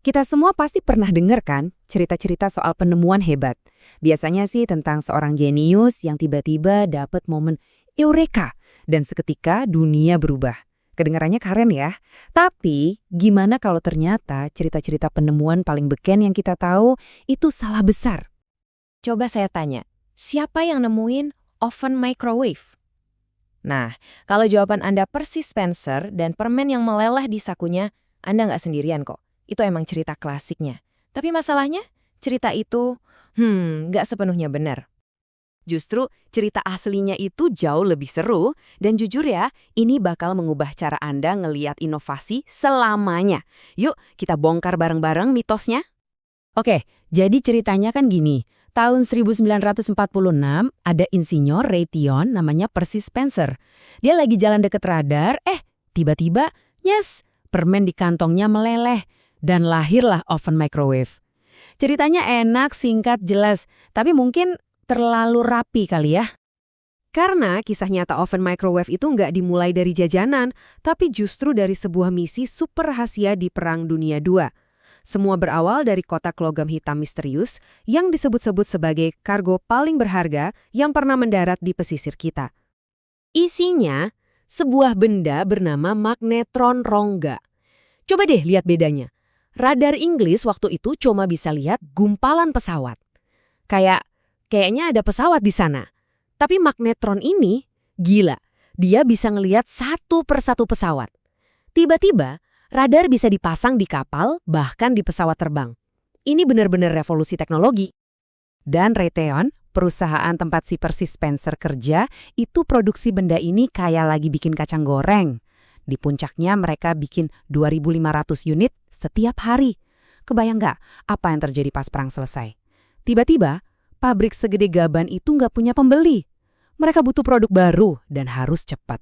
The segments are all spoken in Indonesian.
Kita semua pasti pernah dengar kan cerita-cerita soal penemuan hebat. Biasanya sih tentang seorang jenius yang tiba-tiba dapat momen eureka dan seketika dunia berubah. Kedengarannya keren ya. Tapi gimana kalau ternyata cerita-cerita penemuan paling beken yang kita tahu itu salah besar? Coba saya tanya, siapa yang nemuin oven microwave? Nah, kalau jawaban Anda persis Spencer dan permen yang meleleh di sakunya, Anda nggak sendirian kok. Itu emang cerita klasiknya. Tapi masalahnya, cerita itu, nggak sepenuhnya benar. Justru cerita aslinya itu jauh lebih seru dan jujur ya, ini bakal mengubah cara Anda ngeliat inovasi selamanya. Yuk, kita bongkar bareng-bareng mitosnya. Oke, jadi ceritanya kan gini. Tahun 1946 ada insinyur Raytheon namanya Percy Spencer. Dia lagi jalan deket radar, tiba-tiba, nyes, permen di kantongnya meleleh dan lahirlah oven microwave. Ceritanya enak, singkat, jelas, tapi mungkin terlalu rapi kali ya. Karena kisah nyata oven microwave itu nggak dimulai dari jajanan, tapi justru dari sebuah misi super rahasia di Perang Dunia II. Semua berawal dari kotak logam hitam misterius yang disebut-sebut sebagai kargo paling berharga yang pernah mendarat di pesisir kita. Isinya, sebuah benda bernama magnetron rongga. Coba deh lihat bedanya. Radar Inggris waktu itu cuma bisa lihat gumpalan pesawat. Kayaknya ada pesawat di sana. Tapi magnetron ini, gila, dia bisa ngelihat satu persatu pesawat. Tiba-tiba, radar bisa dipasang di kapal, bahkan di pesawat terbang. Ini benar-benar revolusi teknologi. Dan Raytheon, perusahaan tempat si Percy Spencer kerja, itu produksi benda ini kayak lagi bikin kacang goreng. Di puncaknya mereka bikin 2.500 unit setiap hari. Kebayang nggak apa yang terjadi pas perang selesai? Tiba-tiba, pabrik segede gaban itu nggak punya pembeli. Mereka butuh produk baru dan harus cepat.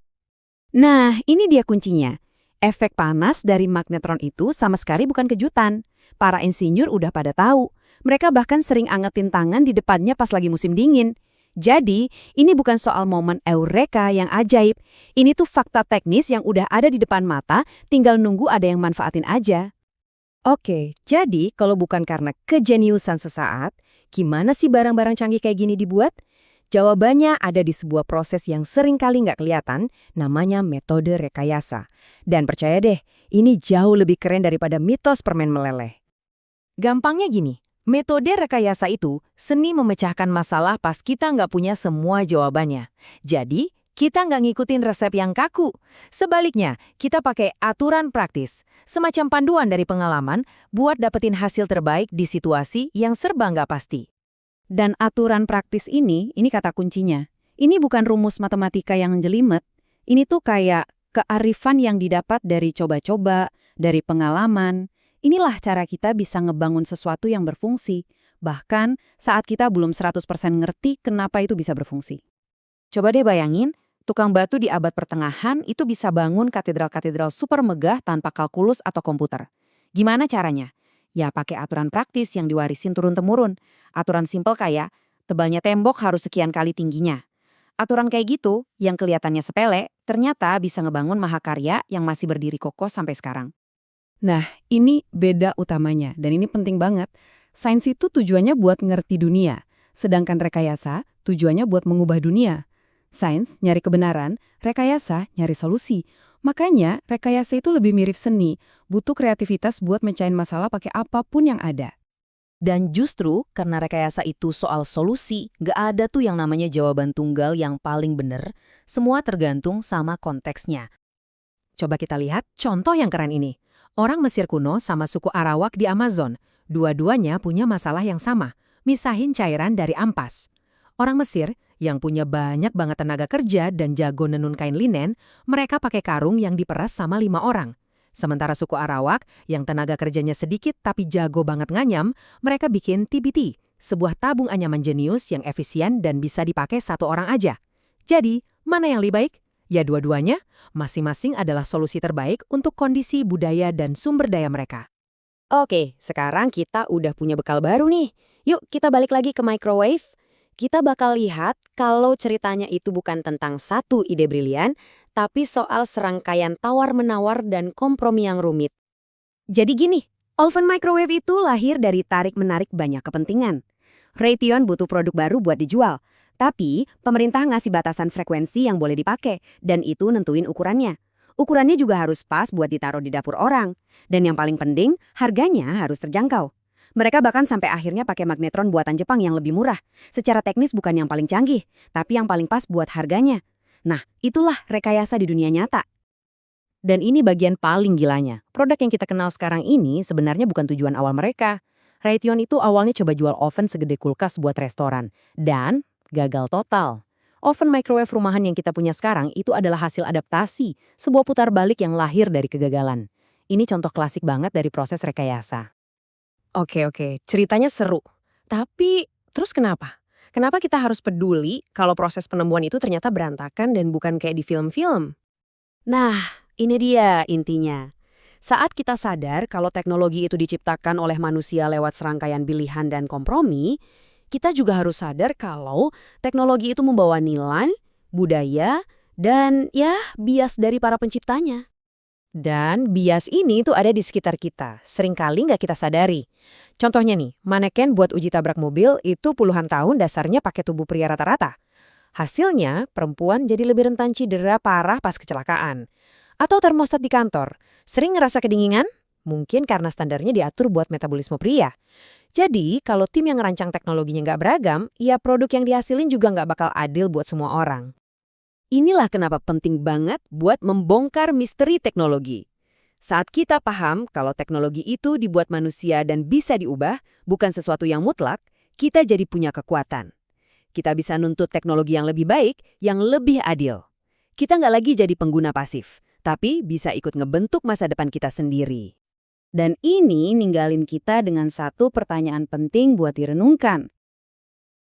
Nah, ini dia kuncinya. Efek panas dari magnetron itu sama sekali bukan kejutan. Para insinyur udah pada tahu. Mereka bahkan sering angetin tangan di depannya pas lagi musim dingin. Jadi, ini bukan soal momen eureka yang ajaib. Ini tuh fakta teknis yang udah ada di depan mata, tinggal nunggu ada yang manfaatin aja. Oke, jadi kalau bukan karena kejeniusan sesaat, gimana sih barang-barang canggih kayak gini dibuat? Jawabannya ada di sebuah proses yang sering kali nggak kelihatan, namanya metode rekayasa. Dan percaya deh, ini jauh lebih keren daripada mitos permen meleleh. Gampangnya gini, metode rekayasa itu seni memecahkan masalah pas kita nggak punya semua jawabannya. Jadi, kita nggak ngikutin resep yang kaku. Sebaliknya, kita pakai aturan praktis, semacam panduan dari pengalaman buat dapetin hasil terbaik di situasi yang serba nggak pasti. Dan aturan praktis ini kata kuncinya. Ini bukan rumus matematika yang jelimet. Ini tuh kayak kearifan yang didapat dari coba-coba, dari pengalaman. Inilah cara kita bisa ngebangun sesuatu yang berfungsi. Bahkan saat kita belum 100% ngerti kenapa itu bisa berfungsi. Coba deh bayangin, tukang batu di abad pertengahan itu bisa bangun katedral-katedral super megah tanpa kalkulus atau komputer. Gimana caranya? Ya pakai aturan praktis yang diwarisin turun-temurun. Aturan simpel kayak, tebalnya tembok harus sekian kali tingginya. Aturan kayak gitu, yang kelihatannya sepele, ternyata bisa ngebangun mahakarya yang masih berdiri kokoh sampai sekarang. Nah, ini beda utamanya, dan ini penting banget. Sains itu tujuannya buat ngerti dunia, sedangkan rekayasa tujuannya buat mengubah dunia. Sains nyari kebenaran, rekayasa nyari solusi. Makanya, rekayasa itu lebih mirip seni, butuh kreativitas buat mecahin masalah pakai apapun yang ada. Dan justru karena rekayasa itu soal solusi, nggak ada tuh yang namanya jawaban tunggal yang paling bener. Semua tergantung sama konteksnya. Coba kita lihat contoh yang keren ini. Orang Mesir kuno sama suku Arawak di Amazon. Dua-duanya punya masalah yang sama, misahin cairan dari ampas. Orang Mesir yang punya banyak banget tenaga kerja dan jago nenun kain linen, mereka pakai karung yang diperas sama 5 orang. Sementara suku Arawak yang tenaga kerjanya sedikit tapi jago banget nganyam, mereka bikin TBT, sebuah tabung anyaman jenius yang efisien dan bisa dipakai satu orang aja. Jadi, mana yang lebih baik? Ya dua-duanya, masing-masing adalah solusi terbaik untuk kondisi budaya dan sumber daya mereka. Oke, sekarang kita udah punya bekal baru nih. Yuk kita balik lagi ke microwave. Kita bakal lihat kalau ceritanya itu bukan tentang satu ide brilian, tapi soal serangkaian tawar-menawar dan kompromi yang rumit. Jadi gini, Oven microwave itu lahir dari tarik-menarik banyak kepentingan. Raytheon butuh produk baru buat dijual, tapi pemerintah ngasih batasan frekuensi yang boleh dipakai, dan itu nentuin ukurannya. Ukurannya juga harus pas buat ditaruh di dapur orang. Dan yang paling penting, harganya harus terjangkau. Mereka bahkan sampai akhirnya pakai magnetron buatan Jepang yang lebih murah. Secara teknis bukan yang paling canggih, tapi yang paling pas buat harganya. Nah, itulah rekayasa di dunia nyata. Dan ini bagian paling gilanya. Produk yang kita kenal sekarang ini sebenarnya bukan tujuan awal mereka. Raytheon itu awalnya coba jual oven segede kulkas buat restoran. Dan gagal total. Oven microwave rumahan yang kita punya sekarang itu adalah hasil adaptasi, sebuah putar balik yang lahir dari kegagalan. Ini contoh klasik banget dari proses rekayasa. Oke, ceritanya seru. Tapi, terus kenapa? Kenapa kita harus peduli kalau proses penemuan itu ternyata berantakan dan bukan kayak di film-film? Nah, ini dia intinya. Saat kita sadar kalau teknologi itu diciptakan oleh manusia lewat serangkaian pilihan dan kompromi, kita juga harus sadar kalau teknologi itu membawa nilai, budaya, dan ya bias dari para penciptanya. Dan bias ini tuh ada di sekitar kita, seringkali nggak kita sadari. Contohnya nih, maneken buat uji tabrak mobil itu puluhan tahun dasarnya pakai tubuh pria rata-rata. Hasilnya, perempuan jadi lebih rentan cedera parah pas kecelakaan. Atau termostat di kantor, sering ngerasa kedinginan? Mungkin karena standarnya diatur buat metabolisme pria. Jadi, kalau tim yang ngerancang teknologinya nggak beragam, ya produk yang dihasilin juga nggak bakal adil buat semua orang. Inilah kenapa penting banget buat membongkar misteri teknologi. Saat kita paham kalau teknologi itu dibuat manusia dan bisa diubah, bukan sesuatu yang mutlak, kita jadi punya kekuatan. Kita bisa nuntut teknologi yang lebih baik, yang lebih adil. Kita nggak lagi jadi pengguna pasif, tapi bisa ikut ngebentuk masa depan kita sendiri. Dan ini ninggalin kita dengan satu pertanyaan penting buat direnungkan.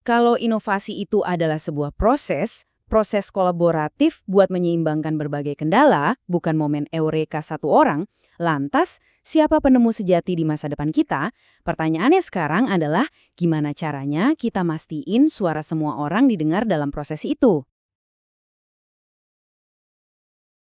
Kalau inovasi itu adalah sebuah proses kolaboratif buat menyeimbangkan berbagai kendala, bukan momen eureka satu orang, lantas siapa penemu sejati di masa depan kita? Pertanyaannya sekarang adalah gimana caranya kita mastiin suara semua orang didengar dalam proses itu?